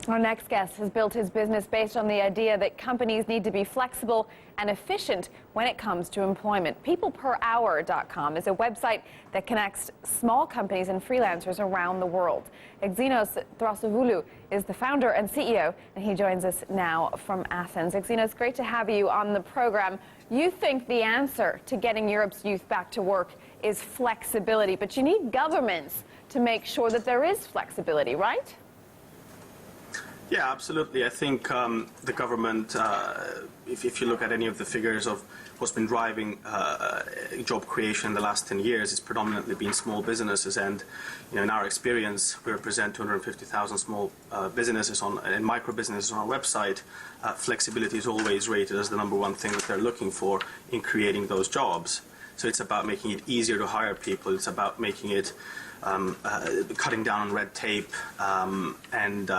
Our next guest has built his business based on the idea that companies need to be flexible and efficient when it comes to employment. PeoplePerHour.com is a website that connects small companies and freelancers around the world. Xenios Thrasyvoulou is the founder and CEO, and he joins us now from Athens. Xenios, great to have you on the program. You think the answer to getting Europe's youth back to work is flexibility, but you need governments to make sure that there is flexibility, right? Yeah, absolutely. I think the government, if you look at any of the figures of what's been driving job creation in the last 10 years, it's predominantly been small businesses. And in our experience, we represent 250,000 small businesses and micro businesses on our website. Flexibility is always rated as the #1 thing that they're looking for in creating those jobs. So it's about making it easier to hire people. It's about making it cutting down on red tape and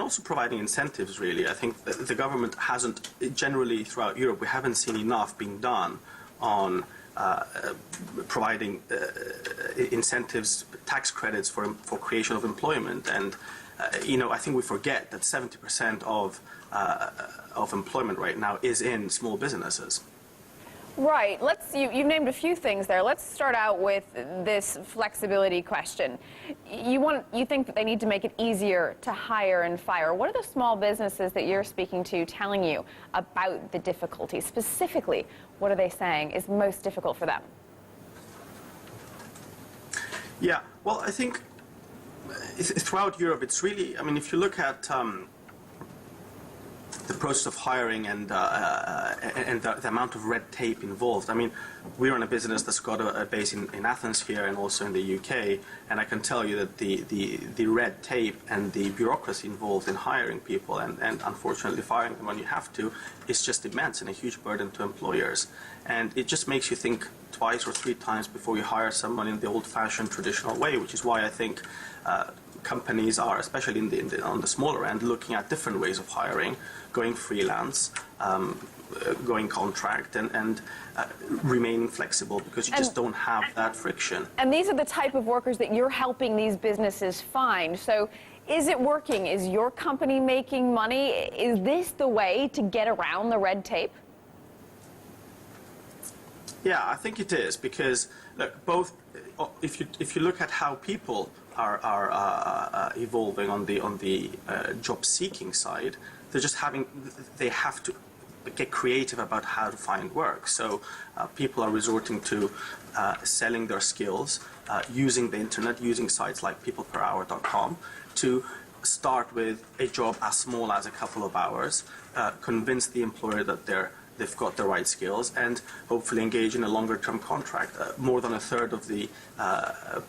also providing incentives, really. I think the government hasn't, generally throughout Europe, we haven't seen enough being done on providing incentives, tax credits for creation of employment. And, I think we forget that 70% of employment right now is in small businesses. Right. You've named a few things there. Let's start out with this flexibility question. You think that they need to make it easier to hire and fire. What are the small businesses that you're speaking to telling you about the difficulty? Specifically, what are they saying is most difficult for them? Yeah, well, I think throughout Europe, it's really, if you look at the process of hiring and the amount of red tape involved. We're in a business that's got a base in Athens here and also in the UK, and I can tell you that the red tape and the bureaucracy involved in hiring people and unfortunately firing them when you have to is just immense and a huge burden to employers. And it just makes you think twice or three times before you hire someone in the old-fashioned traditional way, which is why I think companies are, especially on the smaller end, looking at different ways of hiring, going freelance, going contract, and remaining flexible, because you just don't have that friction. And these are the type of workers that you're helping these businesses find. So is it working? Is your company making money? Is this the way to get around the red tape? Yeah, I think it is, because look, if you look at how people are evolving on the job-seeking side, they have to get creative about how to find work. So people are resorting to selling their skills, using the internet, using sites like PeoplePerHour.com to start with a job as small as a couple of hours, convince the employer that they've got the right skills, and hopefully engage in a longer-term contract. More than a third of the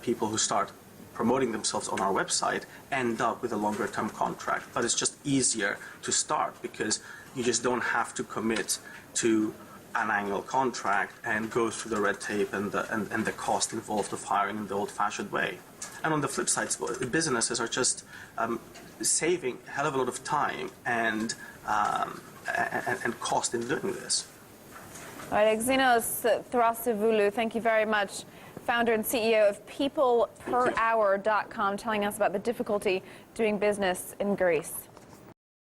people who start promoting themselves on our website end up with a longer-term contract. But it's just easier to start because you just don't have to commit to an annual contract and go through the red tape and the cost involved of hiring in the old-fashioned way. And on the flip side, businesses are just saving a hell of a lot of time and cost in doing this. All right, Xenios Thrasyvoulou, thank you very much. Founder and CEO of PeoplePerHour.com, telling us about the difficulty doing business in Greece.